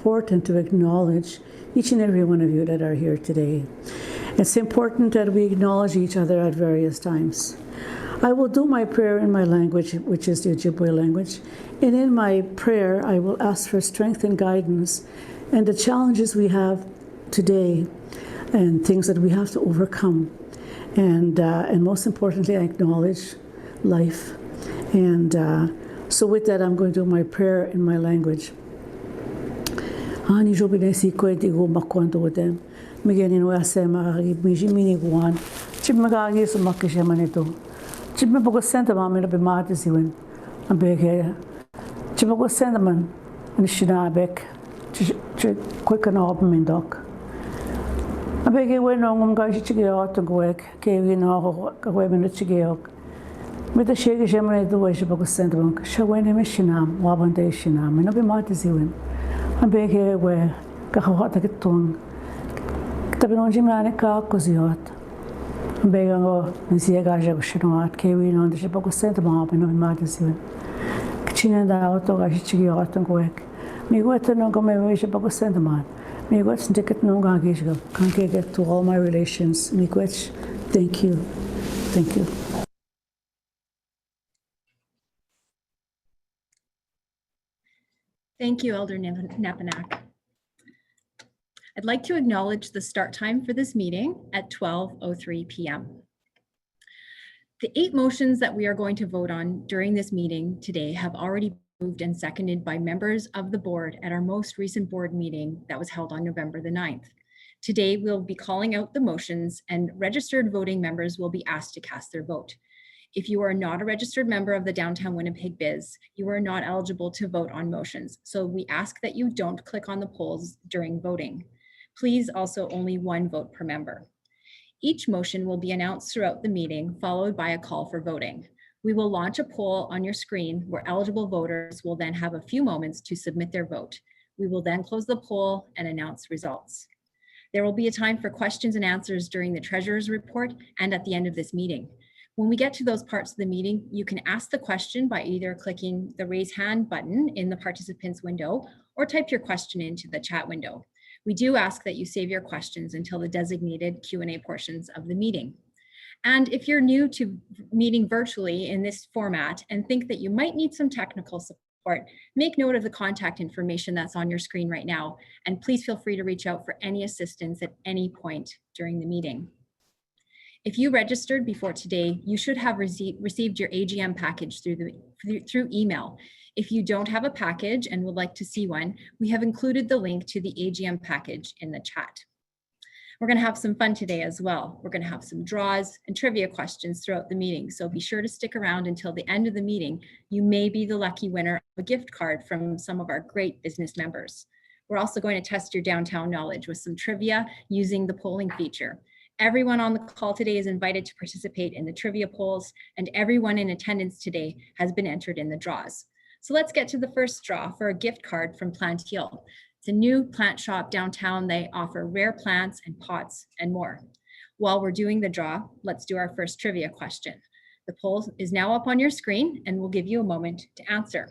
important to acknowledge each and every one of you that are here today. It's important that we acknowledge each other at various times. I will do my prayer in my language, which is the Ojibwe language, and in my prayer I will ask for strength and guidance and the challenges we have today and things that we have to overcome. And most importantly, I acknowledge life. And so with that, I'm going to do my prayer in my language. Ani jobine si ko di go makwanto dem. Migeni no asema ri mijimini gwan. Chimagagi so makisha manito. Chimme bogo senta ma mena be mate siwen. Ambege. Chimago senta man. Ani shinabek. Quick and open mindok. Ambege we no ngum ga chige ot goek. Ke we no ga we mena chige ok. Mit the shege shemane do we shibago senta man. Shawene me shinam wabande shinam. Mena be mate siwen. Ambege we ga hota getong. Tabinon jimane ka koziot. Ambege go nsia ga jago shinot. Ke we no de shibago senta man mena be mate siwen. Kchina da auto ga chige ot goek. Miigwet no go me wish about send man. Miigwet ticket no ga gish can't get to all my relations. Miigwet, thank you. Thank you. Thank you, Elder Nepinak. I'd like to acknowledge the start time for this meeting at 12:03 p.m. The 8 motions that we are going to vote on during this meeting today have already moved and seconded by members of the board at our most recent board meeting that was held on November the 9th. Today, we'll be calling out the motions and registered voting members will be asked to cast their vote. If you are not a registered member of the Downtown Winnipeg BIZ, you are not eligible to vote on motions. So we ask that you don't click on the polls during voting. Please also only 1 vote per member. Each motion will be announced throughout the meeting, followed by a call for voting. We will launch a poll on your screen where eligible voters will then have a few moments to submit their vote. We will then close the poll and announce results. There will be a time for questions and answers during the treasurer's report and at the end of this meeting. When we get to those parts of the meeting, you can ask the question by either clicking the raise hand button in the participants window or type your question into the chat window. We do ask that you save your questions until the designated Q&A portions of the meeting. And if you're new to meeting virtually in this format and think that you might need some technical support, make note of the contact information that's on your screen right now, and please feel free to reach out for any assistance at any point during the meeting. If you registered before today, you should have received your AGM package through email. If you don't have a package and would like to see one, we have included the link to the AGM package in the chat. We're going to have some fun today as well. We're going to have some draws and trivia questions throughout the meeting, so be sure to stick around until the end of the meeting. You may be the lucky winner of a gift card from some of our great business members. We're also going to test your downtown knowledge with some trivia using the polling feature. Everyone on the call today is invited to participate in the trivia polls, and everyone in attendance today has been entered in the draws. So let's get to the first draw for a gift card from Plant Heal. It's a new plant shop downtown. They offer rare plants and pots and more. While we're doing the draw, let's do our first trivia question. The poll is now up on your screen and we'll give you a moment to answer.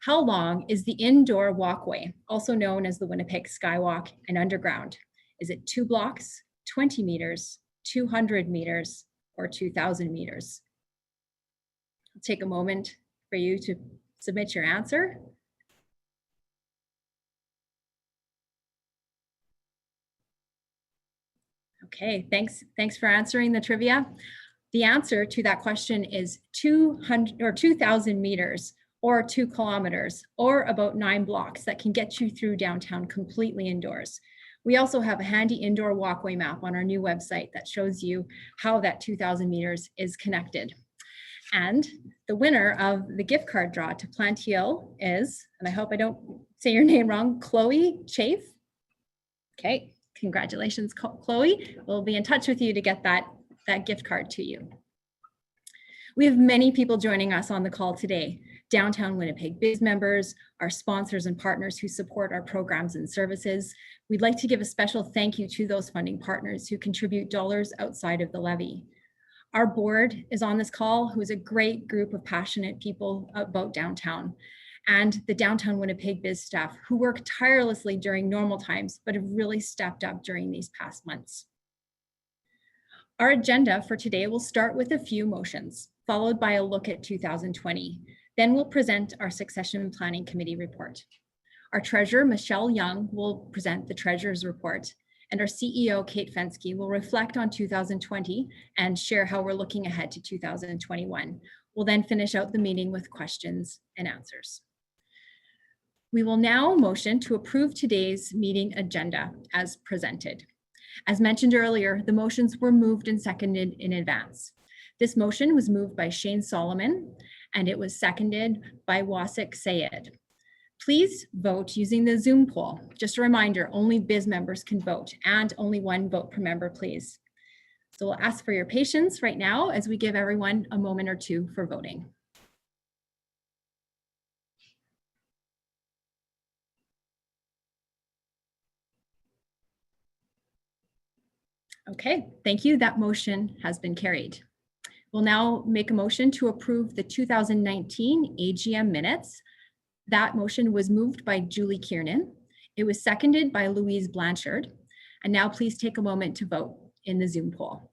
How long is the indoor walkway, also known as the Winnipeg Skywalk and Underground? Is it 2 blocks, 20 meters, 200 meters, or 2,000 meters? I'll take a moment for you to submit your answer. Okay, thanks for answering the trivia. The answer to that question is 200 or 2,000 meters or 2 kilometers or about 9 blocks that can get you through downtown completely indoors. We also have a handy indoor walkway map on our new website that shows you how that 2,000 meters is connected. And the winner of the gift card draw to Plant Heal is, and I hope I don't say your name wrong, Chloe Chafe. Okay. Congratulations, Chloe. We'll be in touch with you to get that gift card to you. We have many people joining us on the call today. Downtown Winnipeg BIZ members, our sponsors and partners who support our programs and services. We'd like to give a special thank you to those funding partners who contribute dollars outside of the levy. Our board is on this call, who is a great group of passionate people about downtown. and the Downtown Winnipeg BIZ staff who work tirelessly during normal times, but have really stepped up during these past months. Our agenda for today will start with a few motions, followed by a look at 2020. Then we'll present our Succession Planning Committee report. Our Treasurer, Michelle Young, will present the Treasurer's report, and our CEO, Kate Fensky, will reflect on 2020 and share how we're looking ahead to 2021. We'll then finish out the meeting with questions and answers. We will now motion to approve today's meeting agenda as presented. As mentioned earlier, the motions were moved and seconded in advance. This motion was moved by Shane Solomon, and it was seconded by Wasik Sayed. Please vote using the Zoom poll. Just a reminder, only BIZ members can vote, and only one vote per member, please. So we'll ask for your patience right now as we give everyone a moment or two for voting. Okay, thank you. That motion has been carried. We'll now make a motion to approve the 2019 AGM minutes. That motion was moved by Julie Kiernan. It was seconded by Louise Blanchard. And now please take a moment to vote in the Zoom poll.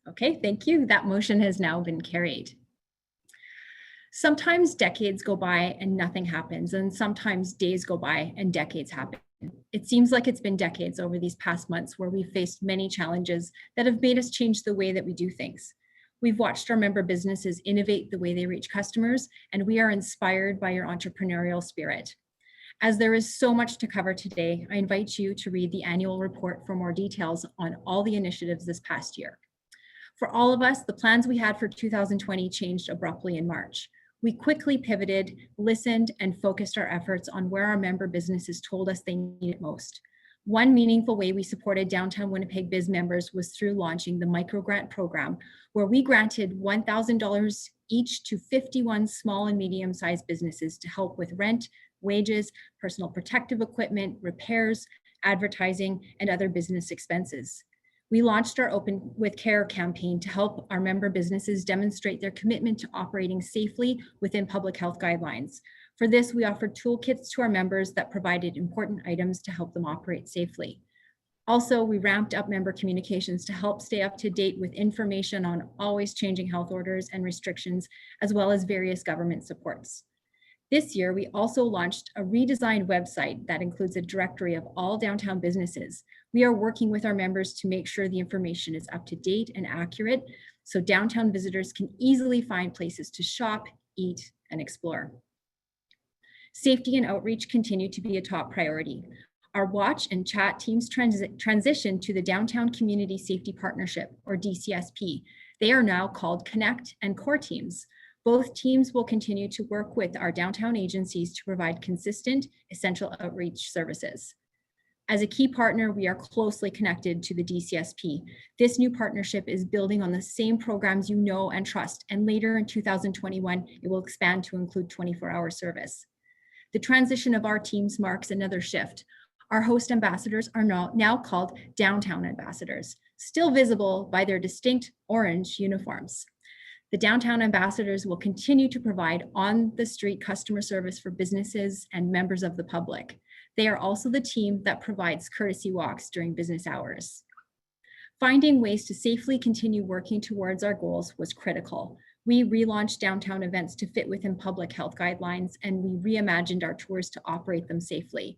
Okay, thank you. That motion has now been carried. Sometimes decades go by and nothing happens, and sometimes days go by and decades happen. It seems like it's been decades over these past months where we've faced many challenges that have made us change the way that we do things. We've watched our member businesses innovate the way they reach customers, and we are inspired by your entrepreneurial spirit. As there is so much to cover today, I invite you to read the annual report for more details on all the initiatives this past year. For all of us, the plans we had for 2020 changed abruptly in March. We quickly pivoted, listened, and focused our efforts on where our member businesses told us they need it most. One meaningful way we supported Downtown Winnipeg BIZ members was through launching the microgrant program, where we granted $1,000 each to 51 small and medium-sized businesses to help with rent, wages, personal protective equipment, repairs, advertising, and other business expenses. We launched our Open with Care campaign to help our member businesses demonstrate their commitment to operating safely within public health guidelines. For this, we offered toolkits to our members that provided important items to help them operate safely. Also, we ramped up member communications to help stay up to date with information on always changing health orders and restrictions, as well as various government supports. This year, we also launched a redesigned website that includes a directory of all downtown businesses. We are working with our members to make sure the information is up to date and accurate, so downtown visitors can easily find places to shop, eat, and explore. Safety and outreach continue to be a top priority. Our watch and chat teams transitioned to the Downtown Community Safety Partnership, or DCSP. They are now called Connect and Core teams. Both teams will continue to work with our downtown agencies to provide consistent, essential outreach services. As a key partner, we are closely connected to the DCSP. This new partnership is building on the same programs you know and trust, and later in 2021, it will expand to include 24-hour service. The transition of our teams marks another shift. Our host ambassadors are now called Downtown Ambassadors, still visible by their distinct orange uniforms. The Downtown Ambassadors will continue to provide on-the-street customer service for businesses and members of the public. They are also the team that provides courtesy walks during business hours. Finding ways to safely continue working towards our goals was critical. We relaunched downtown events to fit within public health guidelines, and we reimagined our tours to operate them safely.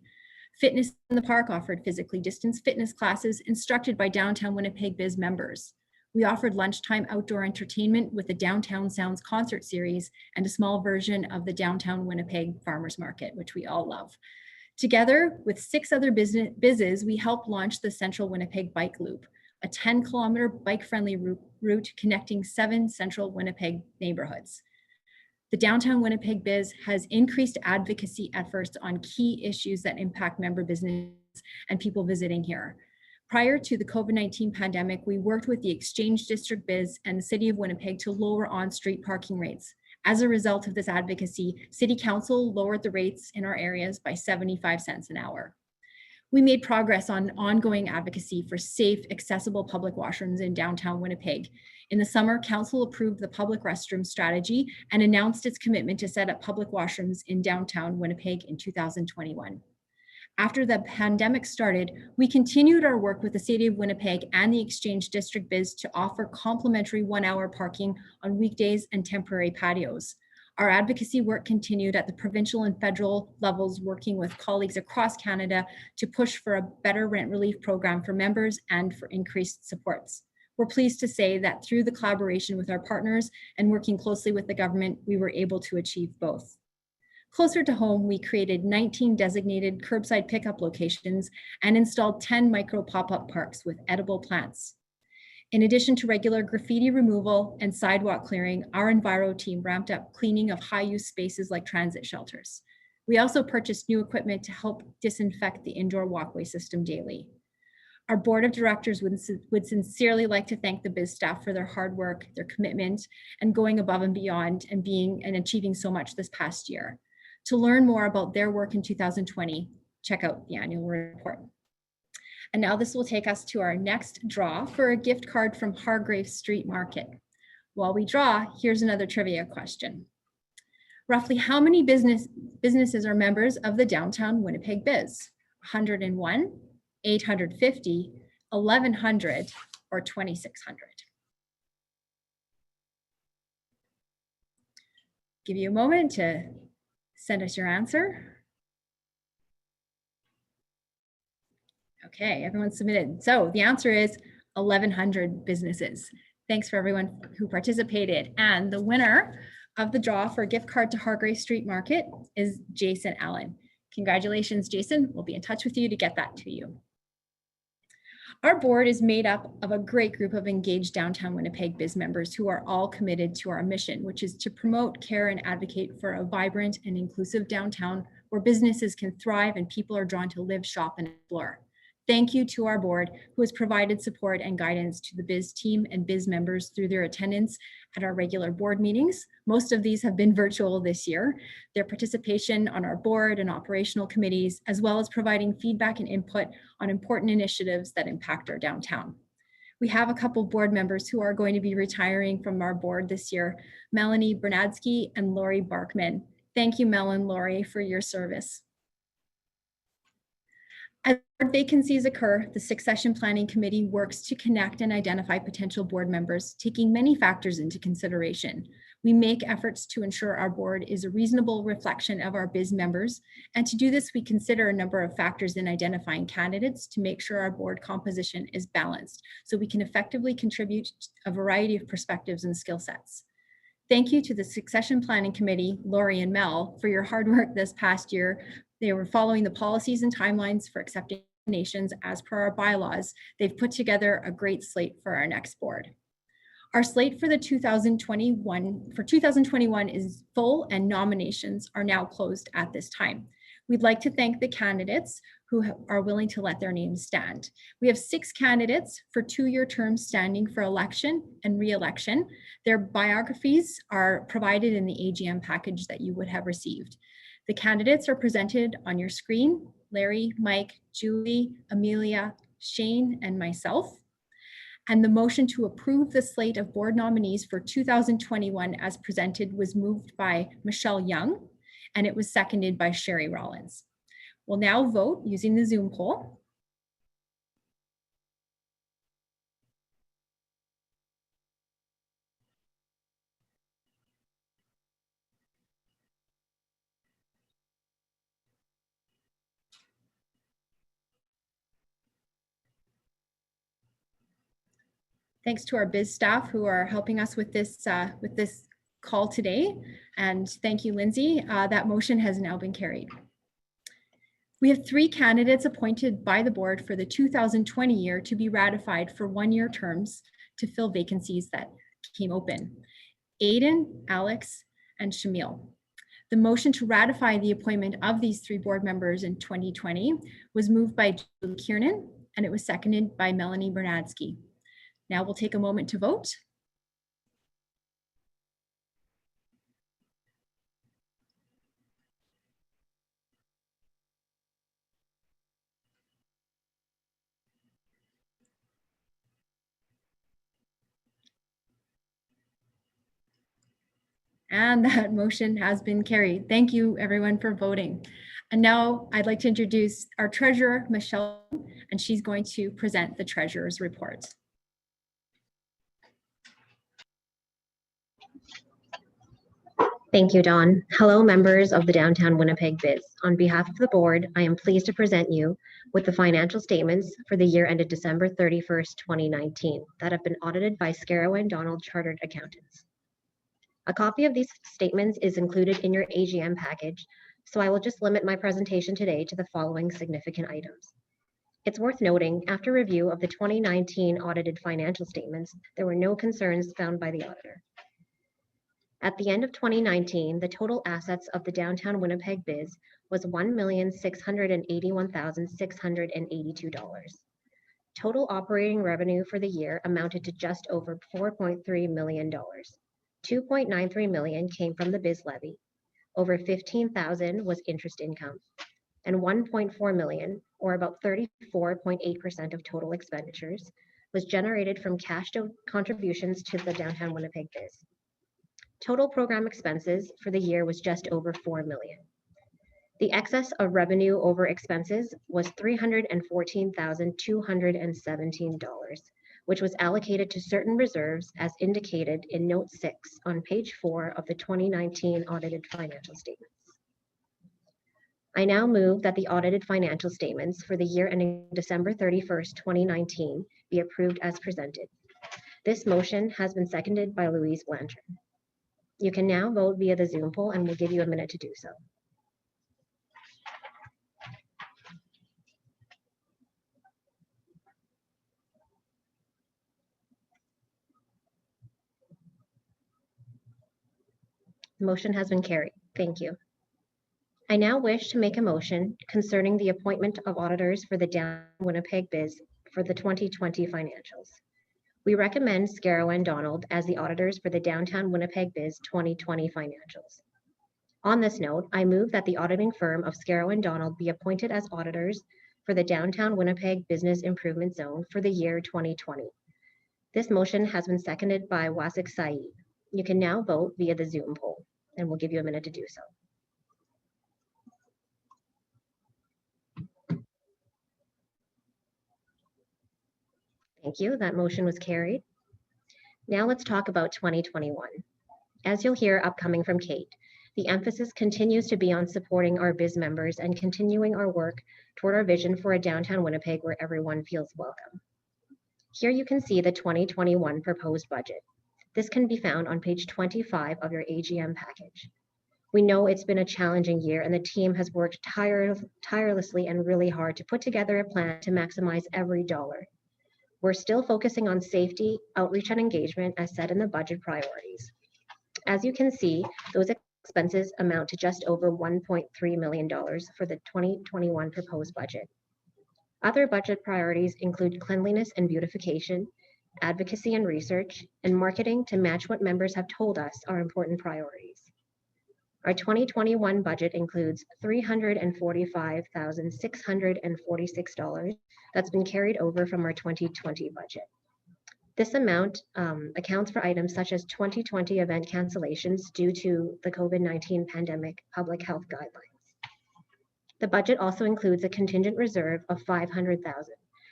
Fitness in the Park offered physically distanced fitness classes instructed by Downtown Winnipeg BIZ members. We offered lunchtime outdoor entertainment with the Downtown Sounds concert series and a small version of the Downtown Winnipeg Farmers Market, which we all love. Together with 6 other BIZs, we helped launch the Central Winnipeg Bike Loop, a 10-kilometer bike-friendly route connecting 7 central Winnipeg neighborhoods. The Downtown Winnipeg BIZ has increased advocacy efforts on key issues that impact member business and people visiting here. Prior to the COVID-19 pandemic, we worked with the Exchange District BIZ and the City of Winnipeg to lower on-street parking rates. As a result of this advocacy, City Council lowered the rates in our areas by 75 cents an hour. We made progress on ongoing advocacy for safe, accessible public washrooms in downtown Winnipeg. In the summer, Council approved the public restroom strategy and announced its commitment to set up public washrooms in downtown Winnipeg in 2021. After the pandemic started, we continued our work with the City of Winnipeg and the Exchange District BIZ to offer complimentary 1-hour parking on weekdays and temporary patios. Our advocacy work continued at the provincial and federal levels, working with colleagues across Canada to push for a better rent relief program for members and for increased supports. We're pleased to say that through the collaboration with our partners and working closely with the government, we were able to achieve both. Closer to home, we created 19 designated curbside pickup locations and installed 10 micro pop-up parks with edible plants. In addition to regular graffiti removal and sidewalk clearing, our Enviro team ramped up cleaning of high-use spaces like transit shelters. We also purchased new equipment to help disinfect the indoor walkway system daily. Our board of directors would sincerely like to thank the BIZ staff for their hard work, their commitment, and going above and beyond and achieving so much this past year. To learn more about their work in 2020, check out the annual report. And now this will take us to our next draw for a gift card from Hargrave Street Market. While we draw, here's another trivia question. Roughly how many businesses are members of the Downtown Winnipeg BIZ? 101, 850, 1,100, or 2,600? Give you a moment to send us your answer. Okay, everyone submitted. So the answer is 1,100 businesses. Thanks for everyone who participated. And the winner of the draw for a gift card to Hargrave Street Market is Jason Allen. Congratulations, Jason. We'll be in touch with you to get that to you. Our board is made up of a great group of engaged downtown Winnipeg BIZ members who are all committed to our mission, which is to promote, care, and advocate for a vibrant and inclusive downtown where businesses can thrive and people are drawn to live, shop, and explore. Thank you to our board who has provided support and guidance to the BIZ team and BIZ members through their attendance at our regular board meetings. Most of these have been virtual this year. Their participation on our board and operational committees, as well as providing feedback and input on important initiatives that impact our downtown. We have a couple board members who are going to be retiring from our board this year, Melanie Bernadsky and Lori Barkman. Thank you, Mel and Lori, for your service. As board vacancies occur, the Succession Planning Committee works to connect and identify potential board members, taking many factors into consideration. We make efforts to ensure our board is a reasonable reflection of our BIZ members, and to do this, we consider a number of factors in identifying candidates to make sure our board composition is balanced, so we can effectively contribute a variety of perspectives and skill sets. Thank you to the Succession Planning Committee, Lori and Mel, for your hard work this past year. They were following the policies and timelines for accepting nominations as per our bylaws. They've put together a great slate for our next board. Our slate for 2021 is full, and nominations are now closed at this time. We'd like to thank the candidates who are willing to let their names stand. We have 6 candidates for 2-year terms standing for election and re-election. Their biographies are provided in the AGM package that you would have received. The candidates are presented on your screen: Larry, Mike, Julie, Amelia, Shane, and myself. And the motion to approve the slate of board nominees for 2021 as presented was moved by Michelle Young, and it was seconded by Sherry Rollins. We'll now vote using the Zoom poll. Thanks to our BIZ staff who are helping us with this call today. And thank you, Lindsay. That motion has now been carried. We have 3 candidates appointed by the board for the 2020 year to be ratified for 1-year terms to fill vacancies that came open: Aiden, Alex, and Shamil. The motion to ratify the appointment of these 3 board members in 2020 was moved by Julie Kiernan, and it was seconded by Melanie Bernadsky. Now we'll take a moment to vote. And that motion has been carried. Thank you everyone for voting. And now I'd like to introduce our treasurer, Michelle, and she's going to present the treasurer's report. Thank you, Dawn. Hello, members of the Downtown Winnipeg BIZ. On behalf of the board, I am pleased to present you with the financial statements for the year ended December 31st, 2019 that have been audited by Scarrow and Donald Chartered Accountants. A copy of these statements is included in your AGM package, so I will just limit my presentation today to the following significant items. It's worth noting, after review of the 2019 audited financial statements, there were no concerns found by the auditor. At the end of 2019, the total assets of the Downtown Winnipeg BIZ was $1,681,682. Total operating revenue for the year amounted to just over $4.3 million. $2.93 million came from the BIZ levy, over $15,000 was interest income, and $1.4 million, or about 34.8% of total expenditures, was generated from cash contributions to the Downtown Winnipeg BIZ. Total program expenses for the year was just over $4 million. The excess of revenue over expenses was $314,217, which was allocated to certain reserves as indicated in Note 6 on page 4 of the 2019 audited financial statements. I now move that the audited financial statements for the year ending December 31st, 2019 be approved as presented. This motion has been seconded by Louise Blanchard. You can now vote via the Zoom poll and we'll give you a minute to do so. The motion has been carried. Thank you. I now wish to make a motion concerning the appointment of auditors for the Downtown Winnipeg BIZ for the 2020 financials. We recommend Scarrow and Donald as the auditors for the Downtown Winnipeg BIZ 2020 financials. On this note, I move that the auditing firm of Scarrow and Donald be appointed as auditors for the Downtown Winnipeg Business Improvement Zone for the year 2020. This motion has been seconded by Wasik Saeed. You can now vote via the Zoom poll, and we'll give you a minute to do so. Thank you. That motion was carried. Now let's talk about 2021. As you'll hear upcoming from Kate, the emphasis continues to be on supporting our BIZ members and continuing our work toward our vision for a downtown Winnipeg where everyone feels welcome. Here you can see the 2021 proposed budget. This can be found on page 25 of your AGM package. We know it's been a challenging year and the team has worked tirelessly and really hard to put together a plan to maximize every dollar. We're still focusing on safety, outreach, and engagement as set in the budget priorities. As you can see, those expenses amount to just over $1.3 million for the 2021 proposed budget. Other budget priorities include cleanliness and beautification, advocacy and research, and marketing to match what members have told us are important priorities. Our 2021 budget includes $345,646 that's been carried over from our 2020 budget. This amount accounts for items such as 2020 event cancellations due to the COVID-19 pandemic public health guidelines. The budget also includes a contingent reserve of $500,000,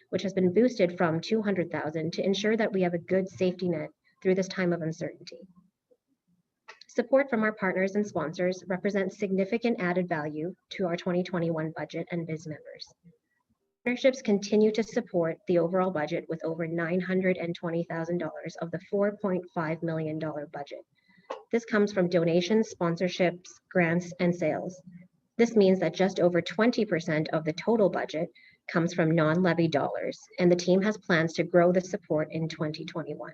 which has been boosted from $200,000 to ensure that we have a good safety net through this time of uncertainty. Support from our partners and sponsors represents significant added value to our 2021 budget and BIZ members. Partnerships continue to support the overall budget with over $920,000 of the $4.5 million budget. This comes from donations, sponsorships, grants, and sales. This means that just over 20% of the total budget comes from non-levy dollars, and the team has plans to grow the support in 2021.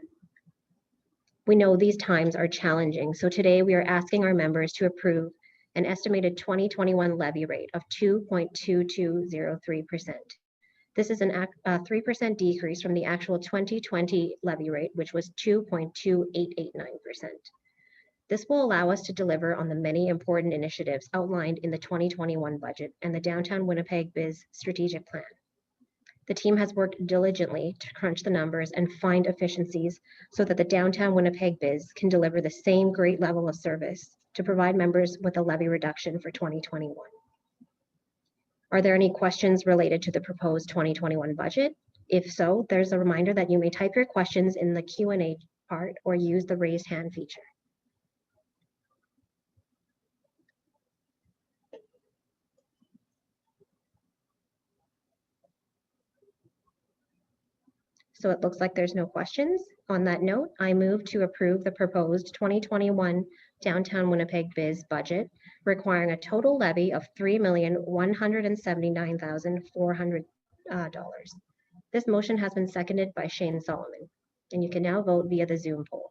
We know these times are challenging, so today we are asking our members to approve an estimated 2021 levy rate of 2.2203%. This is a 3% decrease from the actual 2020 levy rate, which was 2.2889%. This will allow us to deliver on the many important initiatives outlined in the 2021 budget and the Downtown Winnipeg BIZ strategic plan. The team has worked diligently to crunch the numbers and find efficiencies so that the Downtown Winnipeg BIZ can deliver the same great level of service to provide members with a levy reduction for 2021. Are there any questions related to the proposed 2021 budget? If so, there's a reminder that you may type your questions in the Q&A part or use the raised hand feature. So it looks like there's no questions. On that note, I move to approve the proposed 2021 Downtown Winnipeg BIZ budget, requiring a total levy of $3,179,400. This motion has been seconded by Shane Solomon, and you can now vote via the Zoom poll.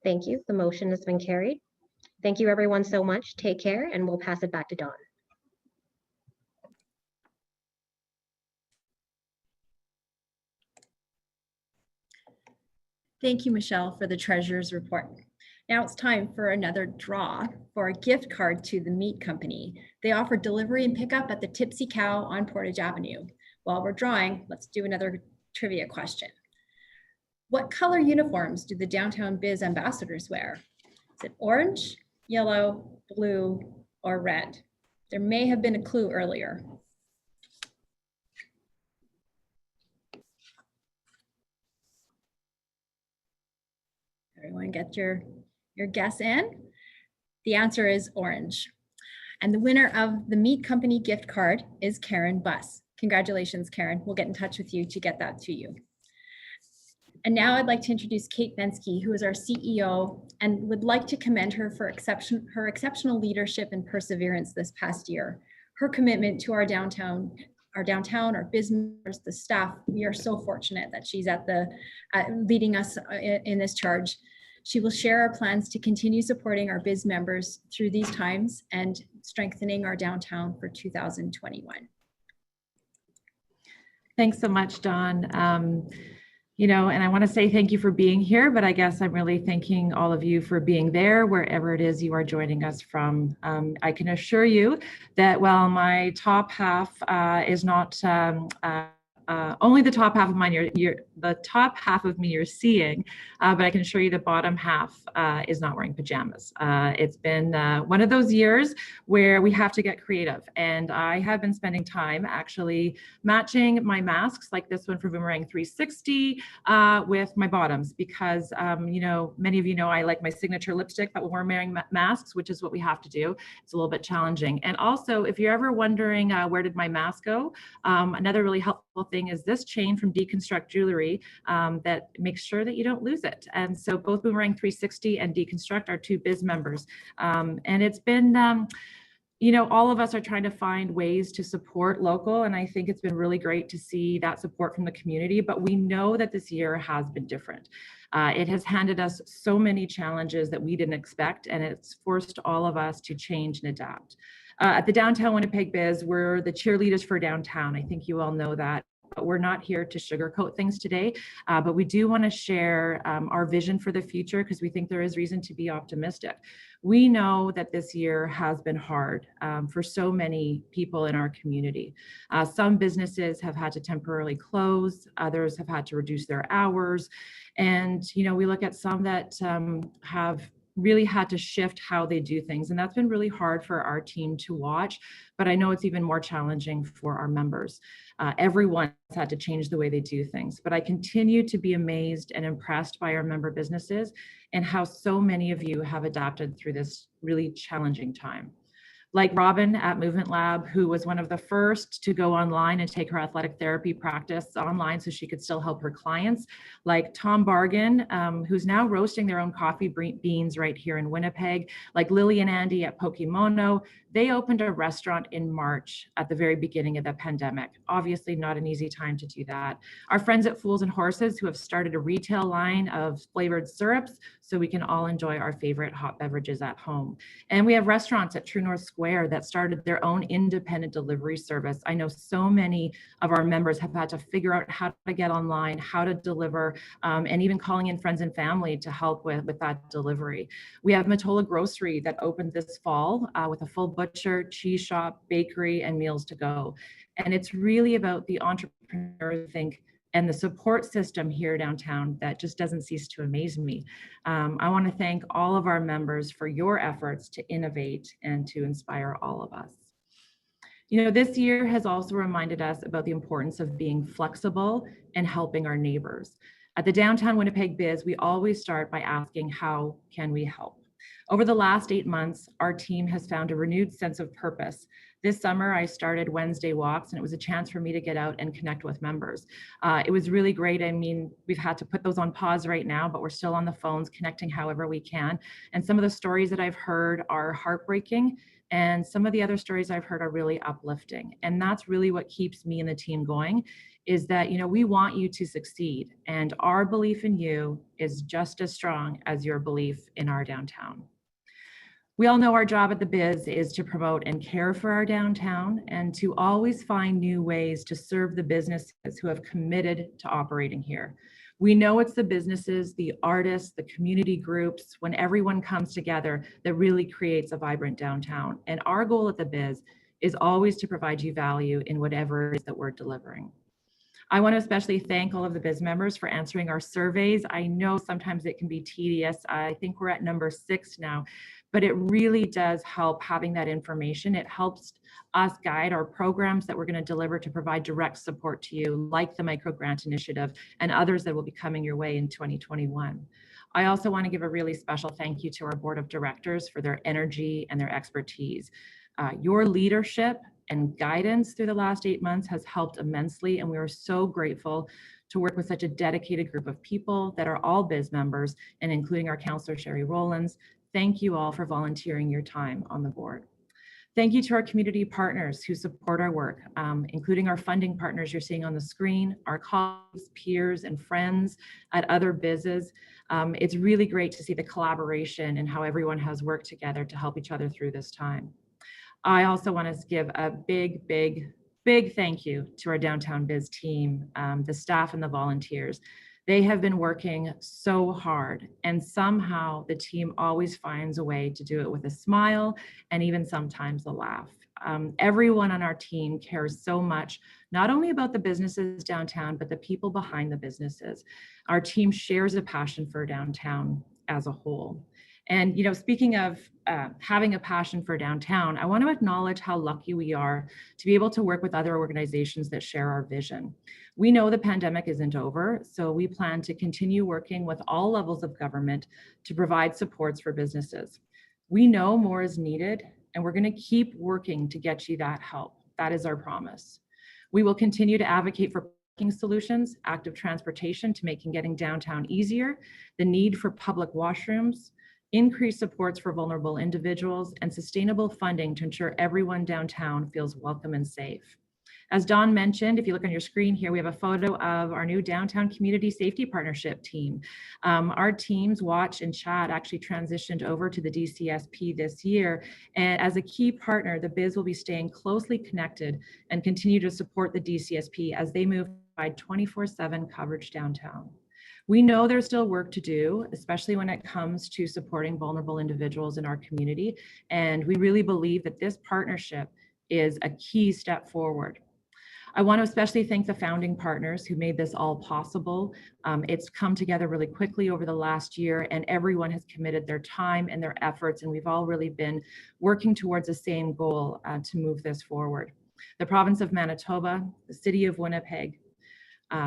Thank you. The motion has been carried. Thank you everyone so much. Take care, and we'll pass it back to Dawn. Thank you, Michelle, for the treasurer's report. Now it's time for another draw for a gift card to the Meat Company. They offer delivery and pickup at the Tipsy Cow on Portage Avenue. While we're drawing, let's do another trivia question. What color uniforms do the Downtown BIZ Ambassadors wear? Is it orange, yellow, blue, or red? There may have been a clue earlier. Everyone get your guess in? The answer is orange. And the winner of the Meat Company gift card is Karen Buss. Congratulations, Karen. We'll get in touch with you to get that to you. And now I'd like to introduce Kate Bensky, who is our CEO, and would like to commend her for her exceptional leadership and perseverance this past year. Her commitment to our downtown, our business, the staff. We are so fortunate that she's leading us in this charge. She will share our plans to continue supporting our BIZ members through these times and strengthening our downtown for 2021. Thanks so much, Dawn. You know, and I want to say thank you for being here, but I guess I'm really thanking all of you for being there, wherever it is you are joining us from. I can assure you that while my top half is not only the top half of mine, the top half of me you're seeing, but I can assure you the bottom half is not wearing pajamas. It's been one of those years where we have to get creative, and I have been spending time actually matching my masks, like this one for Boomerang 360, with my bottoms, because you know, many of you know I like my signature lipstick, but when we're wearing masks, which is what we have to do, it's a little bit challenging. And also, if you're ever wondering where did my mask go, another really helpful thing is this chain from Deconstruct Jewelry that makes sure that you don't lose it. And so both Boomerang 360 and Deconstruct are two BIZ members. And it's been, you know, all of us are trying to find ways to support local. And I think it's been really great to see that support from the community, but we know that this year has been different. It has handed us so many challenges that we didn't expect, and it's forced all of us to change and adapt. At the Downtown Winnipeg BIZ, we're the cheerleaders for downtown. I think you all know that. But we're not here to sugarcoat things today, but we do want to share our vision for the future, because we think there is reason to be optimistic. We know that this year has been hard for so many people in our community. Some businesses have had to temporarily close, others have had to reduce their hours. And, you know, we look at some that have really had to shift how they do things. And that's been really hard for our team to watch, but I know it's even more challenging for our members. Everyone's had to change the way they do things, but I continue to be amazed and impressed by our member businesses and how so many of you have adapted through this really challenging time. Like Robin at Movement Lab, who was one of the first to go online and take her athletic therapy practice online so she could still help her clients. Like Tom Bargan, who's now roasting their own coffee beans right here in Winnipeg. Like Lily and Andy at Pokemono. They opened a restaurant in March at the very beginning of the pandemic. Obviously not an easy time to do that. Our friends at Fools and Horses, who have started a retail line of flavored syrups so we can all enjoy our favorite hot beverages at home. And we have restaurants at True North School Square that started their own independent delivery service. I know so many of our members have had to figure out how to get online, how to deliver, and even calling in friends and family to help with that delivery. We have Matola Grocery that opened this fall with a full butcher, cheese shop, bakery, and meals to go. And it's really about the entrepreneur think and the support system here downtown that just doesn't cease to amaze me. I want to thank all of our members for your efforts to innovate and to inspire all of us. You know, this year has also reminded us about the importance of being flexible and helping our neighbors. At the Downtown Winnipeg BIZ, we always start by asking, how can we help? Over the last 8 months, our team has found a renewed sense of purpose. This summer, I started Wednesday walks, and it was a chance for me to get out and connect with members. It was really great. I mean, we've had to put those on pause right now, but we're still on the phones connecting however we can. And some of the stories that I've heard are heartbreaking, and some of the other stories I've heard are really uplifting. And that's really what keeps me and the team going, is that, you know, we want you to succeed, and our belief in you is just as strong as your belief in our downtown. We all know our job at the BIZ is to promote and care for our downtown and to always find new ways to serve the businesses who have committed to operating here. We know it's the businesses, the artists, the community groups, when everyone comes together, that really creates a vibrant downtown. And our goal at the BIZ is always to provide you value in whatever it is that we're delivering. I want to especially thank all of the BIZ members for answering our surveys. I know sometimes it can be tedious. I think we're at number 6 now, but it really does help having that information. It helps us guide our programs that we're going to deliver to provide direct support to you, like the micro grant initiative and others that will be coming your way in 2021. I also want to give a really special thank you to our board of directors for their energy and their expertise. Your leadership and guidance through the last 8 months has helped immensely, and we are so grateful to work with such a dedicated group of people that are all BIZ members, and including our councillor Sherry Rowlands. Thank you all for volunteering your time on the board. Thank you to our community partners who support our work, including our funding partners you're seeing on the screen, our colleagues, peers, and friends at other BIZs. It's really great to see the collaboration and how everyone has worked together to help each other through this time. I also want to give a big thank you to our Downtown BIZ team, the staff and the volunteers. They have been working so hard, and somehow the team always finds a way to do it with a smile and even sometimes a laugh. Everyone on our team cares so much, not only about the businesses downtown, but the people behind the businesses. Our team shares a passion for downtown as a whole. And, you know, speaking of having a passion for downtown, I want to acknowledge how lucky we are to be able to work with other organizations that share our vision. We know the pandemic isn't over, so we plan to continue working with all levels of government to provide supports for businesses. We know more is needed, and we're going to keep working to get you that help. That is our promise. We will continue to advocate for parking solutions, active transportation to making getting downtown easier, the need for public washrooms, increased supports for vulnerable individuals, and sustainable funding to ensure everyone downtown feels welcome and safe. As Dawn mentioned, if you look on your screen here, we have a photo of our new Downtown Community Safety Partnership team. Our teams, Watch and Chat, actually transitioned over to the DCSP this year. And as a key partner, the BIZ will be staying closely connected and continue to support the DCSP as they move to provide 24/7 coverage downtown. We know there's still work to do, especially when it comes to supporting vulnerable individuals in our community. And we really believe that this partnership is a key step forward. I want to especially thank the founding partners who made this all possible. It's come together really quickly over the last year, and everyone has committed their time and their efforts, and we've all really been working towards the same goal to move this forward. The province of Manitoba, the city of Winnipeg,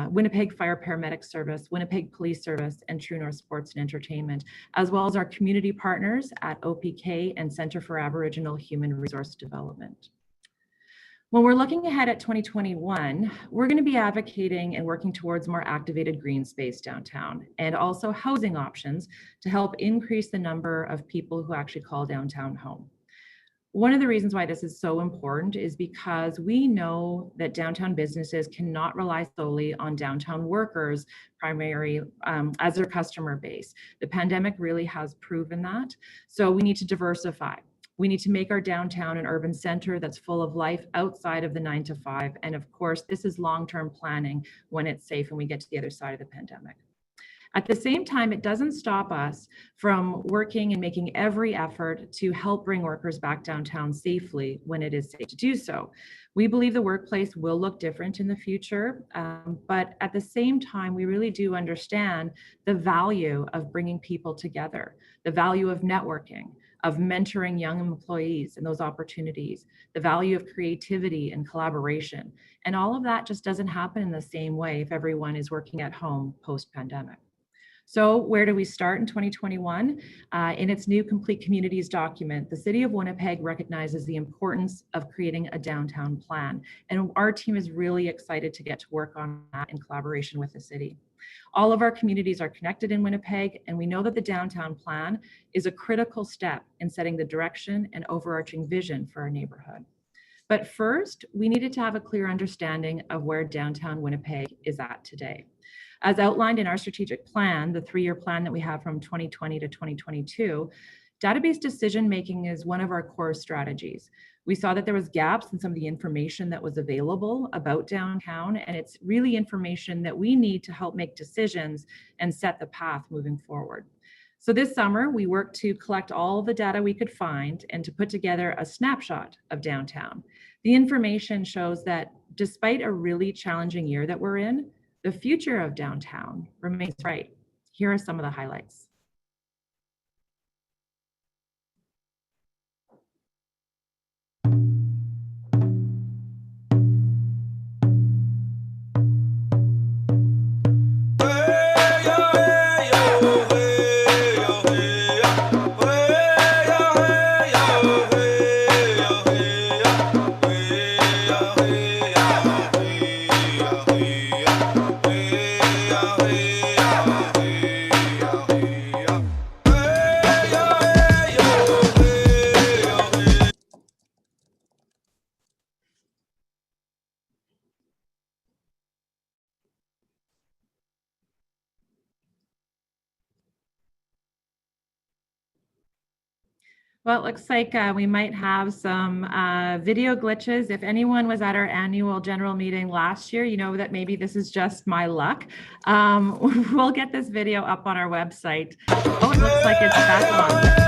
Winnipeg Fire Paramedic Service, Winnipeg Police Service, and True North Sports and Entertainment, as well as our community partners at OPK and Centre for Aboriginal Human Resource Development. When we're looking ahead at 2021, we're going to be advocating and working towards more activated green space downtown, and also housing options to help increase the number of people who actually call downtown home. One of the reasons why this is so important is because we know that downtown businesses cannot rely solely on downtown workers primarily as their customer base. The pandemic really has proven that. So we need to diversify. We need to make our downtown an urban center that's full of life outside of the 9 to 5. And of course, this is long-term planning when it's safe and we get to the other side of the pandemic. At the same time, it doesn't stop us from working and making every effort to help bring workers back downtown safely when it is safe to do so. We believe the workplace will look different in the future, but at the same time, we really do understand the value of bringing people together, the value of networking, of mentoring young employees and those opportunities, the value of creativity and collaboration. And all of that just doesn't happen in the same way if everyone is working at home post-pandemic. So where do we start in 2021? In its new Complete Communities document, the City of Winnipeg recognizes the importance of creating a downtown plan. And our team is really excited to get to work on that in collaboration with the city. All of our communities are connected in Winnipeg, and we know that the downtown plan is a critical step in setting the direction and overarching vision for our neighborhood. But first, we needed to have a clear understanding of where downtown Winnipeg is at today. As outlined in our strategic plan, the 3-year plan that we have from 2020 to 2022, database decision-making is one of our core strategies. We saw that there was gaps in some of the information that was available about downtown, and it's really information that we need to help make decisions and set the path moving forward. So this summer, we worked to collect all the data we could find and to put together a snapshot of downtown. The information shows that despite a really challenging year that we're in, the future of downtown remains bright. Here are some of the highlights. Well, it looks like we might have some video glitches. If anyone was at our annual general meeting last year, you know that maybe this is just my luck. We'll get this video up on our website. Oh, it looks like it's back on.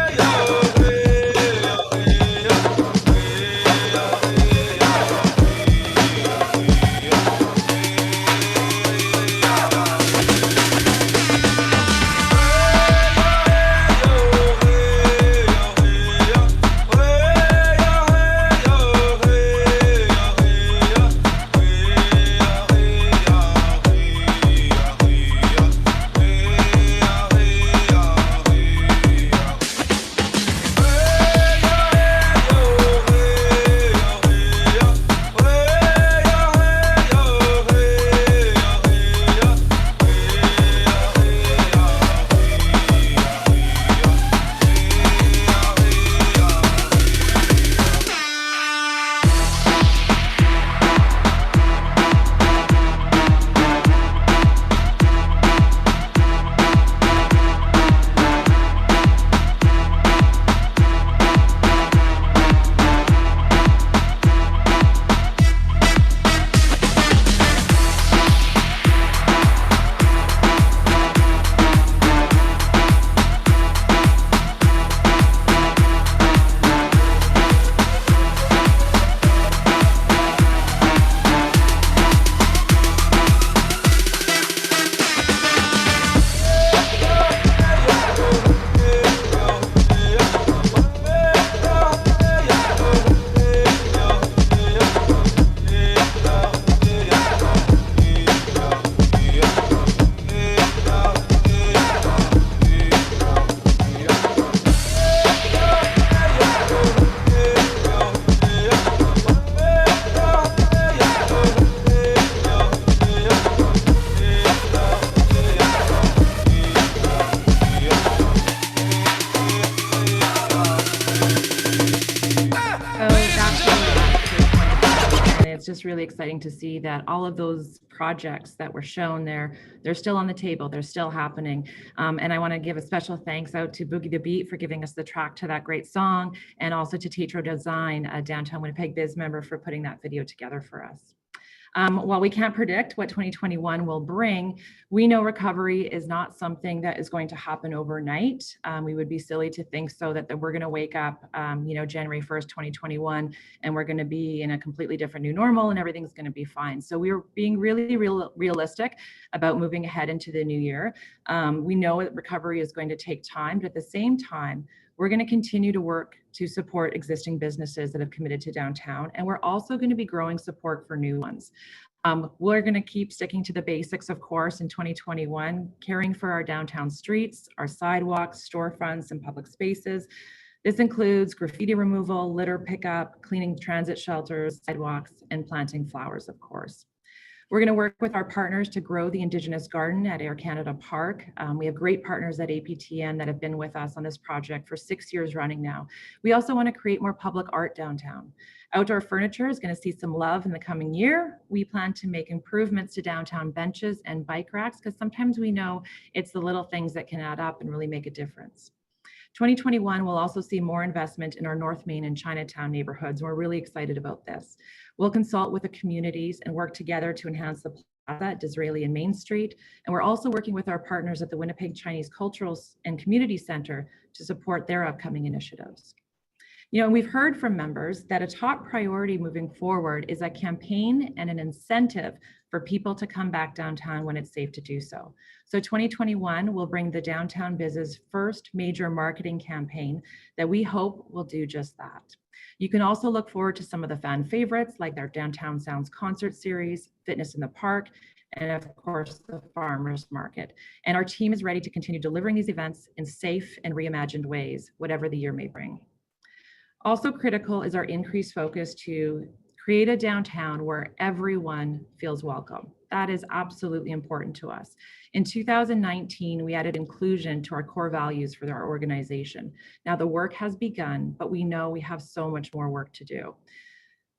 it's really exciting to see that all of those projects that were shown there, they're still on the table, they're still happening. And I want to give a special thanks out to Boogie the Beat for giving us the track to that great song, and also to Tetro Design, a Downtown Winnipeg BIZ member, for putting that video together for us. While we can't predict what 2021 will bring, we know recovery is not something that is going to happen overnight. We would be silly to think so that we're going to wake up, January 1st, 2021, and we're going to be in a completely different new normal and everything's going to be fine. So we're being really realistic about moving ahead into the new year. We know that recovery is going to take time, but at the same time, we're going to continue to work to support existing businesses that have committed to downtown, and we're also going to be growing support for new ones. We're going to keep sticking to the basics, of course, in 2021, caring for our downtown streets, our sidewalks, storefronts, and public spaces. This includes graffiti removal, litter pickup, cleaning transit shelters, sidewalks, and planting flowers, of course. We're going to work with our partners to grow the Indigenous garden at Air Canada Park. We have great partners at APTN that have been with us on this project for 6 years running now. We also want to create more public art downtown. Outdoor furniture is going to see some love in the coming year. We plan to make improvements to downtown benches and bike racks, because sometimes we know it's the little things that can add up and really make a difference. 2021 will also see more investment in our North Main and Chinatown neighborhoods. We're really excited about this. We'll consult with the communities and work together to enhance the plaza at Disraeli and Main Street. And we're also working with our partners at the Winnipeg Chinese Cultural and Community Center to support their upcoming initiatives. We've heard from members that a top priority moving forward is a campaign and an incentive for people to come back downtown when it's safe to do so. So 2021 will bring the Downtown BIZ's first major marketing campaign that we hope will do just that. You can also look forward to some of the fan favorites like their Downtown Sounds concert series, Fitness in the Park, and of course the Farmers Market. And our team is ready to continue delivering these events in safe and reimagined ways, whatever the year may bring. Also critical is our increased focus to create a downtown where everyone feels welcome. That is absolutely important to us. In 2019, we added inclusion to our core values for our organization. Now the work has begun, but we know we have so much more work to do.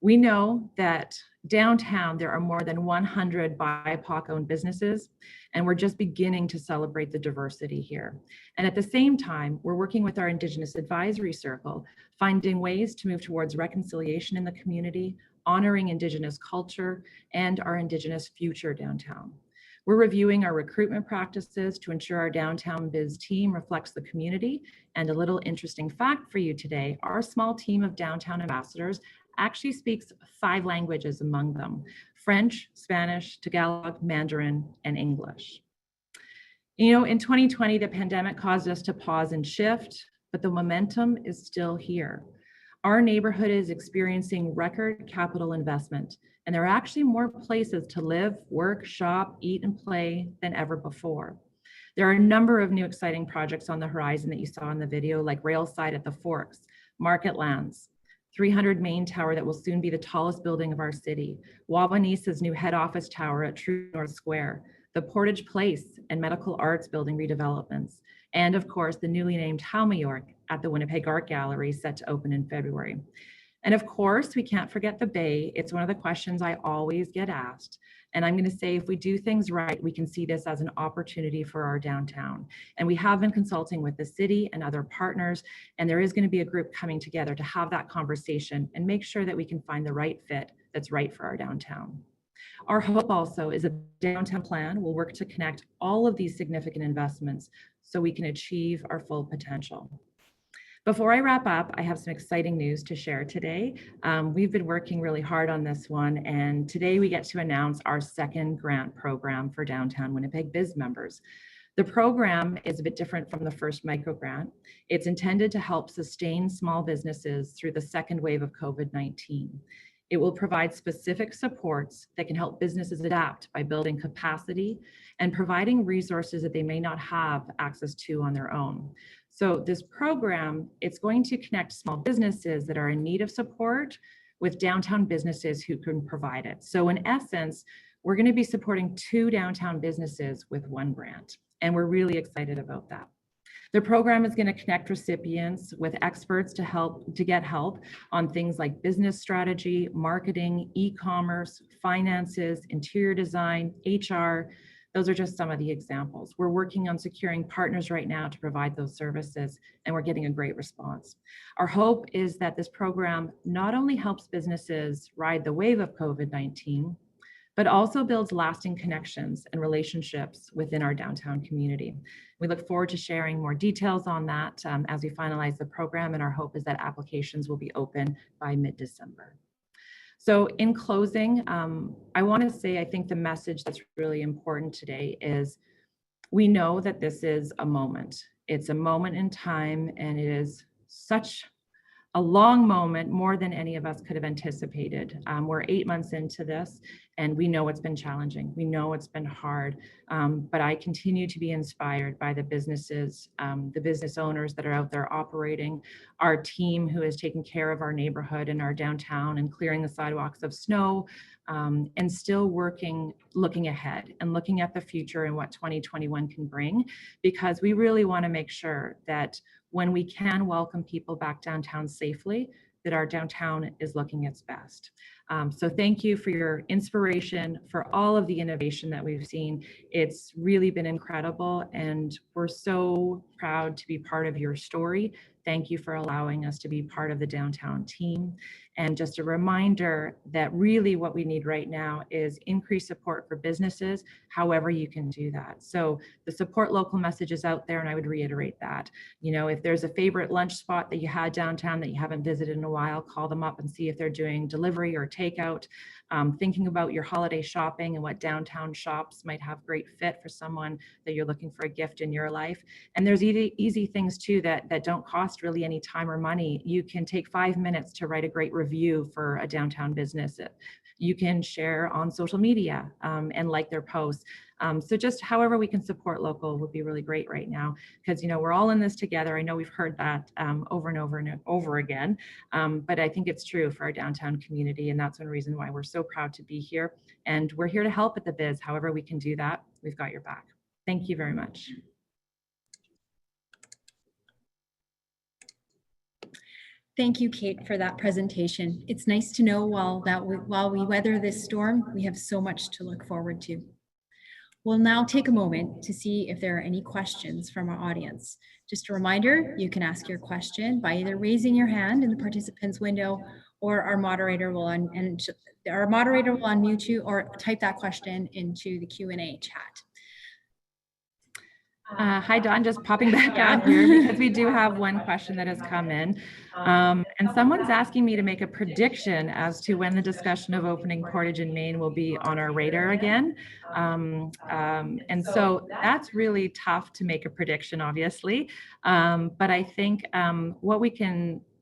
We know that downtown, there are more than 100 BIPOC-owned businesses, and we're just beginning to celebrate the diversity here. And at the same time, we're working with our Indigenous Advisory Circle, finding ways to move towards reconciliation in the community, honoring Indigenous culture, and our Indigenous future downtown. We're reviewing our recruitment practices to ensure our Downtown BIZ team reflects the community. And a little interesting fact for you today, our small team of Downtown Ambassadors actually speaks 5 languages among them: French, Spanish, Tagalog, Mandarin, and English. In 2020, the pandemic caused us to pause and shift, but the momentum is still here. Our neighborhood is experiencing record capital investment, and there are actually more places to live, work, shop, eat, and play than ever before. There are a number of new exciting projects on the horizon that you saw in the video, like Railside at the Forks, Market Lands, 300 Main Tower that will soon be the tallest building of our city, Wabanisa's new head office tower at True North Square, the Portage Place and Medical Arts building redevelopments, and of course, the newly named Haumayork at the Winnipeg Art Gallery set to open in February. And of course, we can't forget the Bay. It's one of the questions I always get asked. And I'm going to say, if we do things right, we can see this as an opportunity for our downtown. And we have been consulting with the city and other partners, and there is going to be a group coming together to have that conversation and make sure that we can find the right fit that's right for our downtown. Our hope also is that the downtown plan will work to connect all of these significant investments so we can achieve our full potential. Before I wrap up, I have some exciting news to share today. We've been working really hard on this one, and today we get to announce our second grant program for Downtown Winnipeg BIZ members. The program is a bit different from the first micro grant. It's intended to help sustain small businesses through the second wave of COVID-19. It will provide specific supports that can help businesses adapt by building capacity and providing resources that they may not have access to on their own. So this program, it's going to connect small businesses that are in need of support with downtown businesses who can provide it. So in essence, we're going to be supporting 2 downtown businesses with 1 grant, and we're really excited about that. The program is going to connect recipients with experts to get help on things like business strategy, marketing, e-commerce, finances, interior design, HR. Those are just some of the examples. We're working on securing partners right now to provide those services, and we're getting a great response. Our hope is that this program not only helps businesses ride the wave of COVID-19, but also builds lasting connections and relationships within our downtown community. We look forward to sharing more details on that as we finalize the program, and our hope is that applications will be open by mid-December. So in closing, I want to say I think the message that's really important today is we know that this is a moment. It's a moment in time, and it is such a long moment, more than any of us could have anticipated. We're 8 months into this, and we know it's been challenging. We know it's been hard, but I continue to be inspired by the businesses, the business owners that are out there operating, our team who is taking care of our neighborhood and our downtown and clearing the sidewalks of snow, and still working, looking ahead and looking at the future and what 2021 can bring, because we really want to make sure that when we can welcome people back downtown safely, that our downtown is looking its best. So thank you for your inspiration, for all of the innovation that we've seen. It's really been incredible, and we're so proud to be part of your story. Thank you for allowing us to be part of the downtown team. And just a reminder that really what we need right now is increased support for businesses, however you can do that. So the support local message is out there, and I would reiterate that. You know, if there's a favorite lunch spot that you had downtown that you haven't visited in a while, call them up and see if they're doing delivery or takeout. Thinking about your holiday shopping and what downtown shops might have great fit for someone that you're looking for a gift in your life. And there's easy things too that don't cost really any time or money. You can take 5 minutes to write a great review for a downtown business. You can share on social media and like their posts. So just however we can support local would be really great right now, because, you know, we're all in this together. I know we've heard that over and over and over again, but I think it's true for our downtown community. And that's one reason why we're so proud to be here. And we're here to help at the BIZ. However we can do that, we've got your back. Thank you very much. Thank you, Kate, for that presentation. It's nice to know while we weather this storm, we have so much to look forward to. We'll now take a moment to see if there are any questions from our audience. Just a reminder, you can ask your question by either raising your hand in the participants window, or our moderator will unmute you, or type that question into the Q&A chat. Hi, Dawn, just popping back out here because we do have one question that has come in. And someone's asking me to make a prediction as to when the discussion of opening Portage in Main will be on our radar again. And so that's really tough to make a prediction, obviously. But I think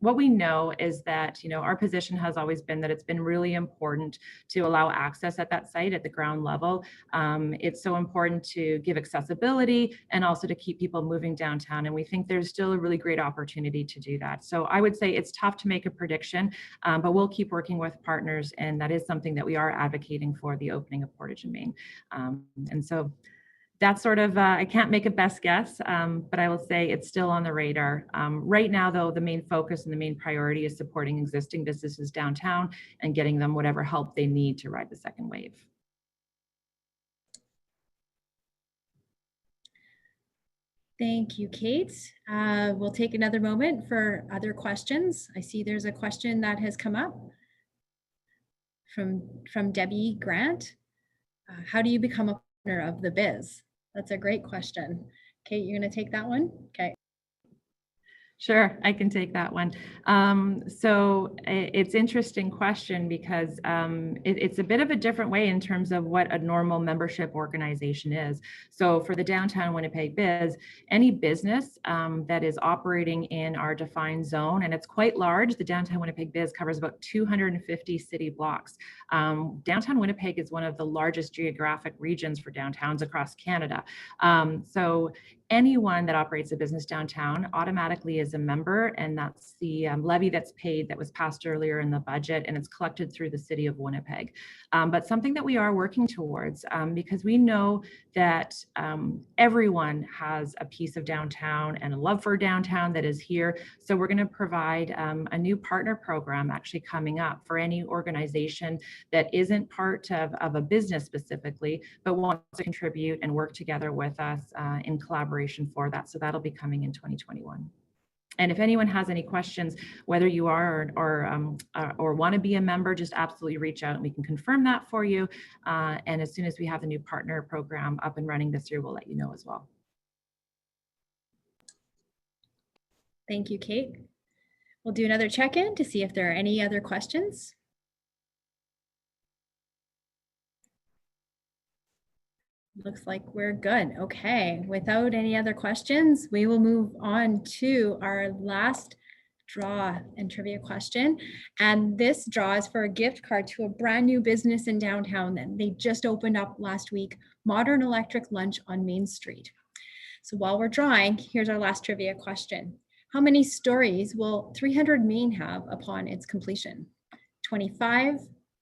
what we know is that, you know, our position has always been that it's been really important to allow access at that site at the ground level. It's so important to give accessibility and also to keep people moving downtown. And we think there's still a really great opportunity to do that. So I would say it's tough to make a prediction, but we'll keep working with partners. And that is something that we are advocating for, the opening of Portage in Main. And so that's sort of, I can't make a best guess, but I will say it's still on the radar. Right now, though, the main focus and the main priority is supporting existing businesses downtown and getting them whatever help they need to ride the second wave. Thank you, Kate. We'll take another moment for other questions. I see there's a question that has come up from Debbie Grant. How do you become a partner of the BIZ? That's a great question. Kate, you're going to take that one? Okay. Sure, I can take that one. So it's an interesting question because it's a bit of a different way in terms of what a normal membership organization is. So for the Downtown Winnipeg BIZ, any business that is operating in our defined zone, and it's quite large, the Downtown Winnipeg BIZ covers about 250 city blocks. Downtown Winnipeg is one of the largest geographic regions for downtowns across Canada. So anyone that operates a business downtown automatically is a member, and that's the levy that's paid that was passed earlier in the budget, and it's collected through the city of Winnipeg. But something that we are working towards, because we know that everyone has a piece of downtown and a love for downtown that is here. So we're going to provide a new partner program actually coming up for any organization that isn't part of a business specifically, but wants to contribute and work together with us in collaboration for that. So that'll be coming in 2021. And if anyone has any questions, whether you are or want to be a member, just absolutely reach out and we can confirm that for you. And as soon as we have the new partner program up and running this year, we'll let you know as well. Thank you, Kate. We'll do another check-in to see if there are any other questions. Looks like we're good. Okay, without any other questions, we will move on to our last draw and trivia question. And this draw is for a gift card to a brand new business in downtown that they just opened up last week, Modern Electric Lunch on Main Street. So while we're drawing, here's our last trivia question. How many stories will 300 Main have upon its completion? 25,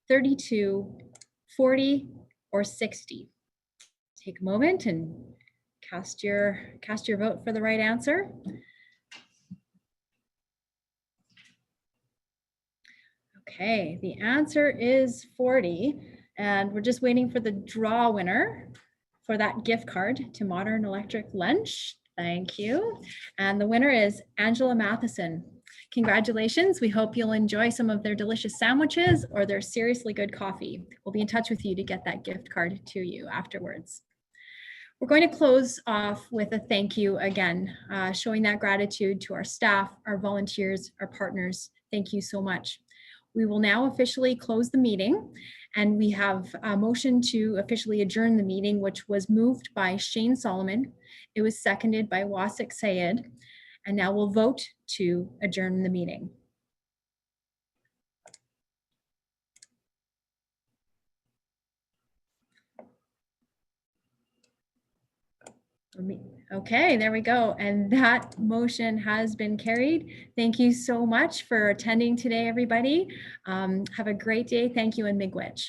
32, 40, or 60? Take a moment and cast your vote for the right answer. Okay, the answer is 40, and we're just waiting for the draw winner for that gift card to Modern Electric Lunch. Thank you. And the winner is Angela Matheson. Congratulations. We hope you'll enjoy some of their delicious sandwiches or their seriously good coffee. We'll be in touch with you to get that gift card to you afterwards. We're going to close off with a thank you again, showing that gratitude to our staff, our volunteers, our partners. Thank you so much. We will now officially close the meeting, and we have a motion to officially adjourn the meeting, which was moved by Shane Solomon. It was seconded by Wasik Sayed, and now we'll vote to adjourn the meeting. Okay, there we go. And that motion has been carried. Thank you so much for attending today, everybody. Have a great day. Thank you, and Miigwech.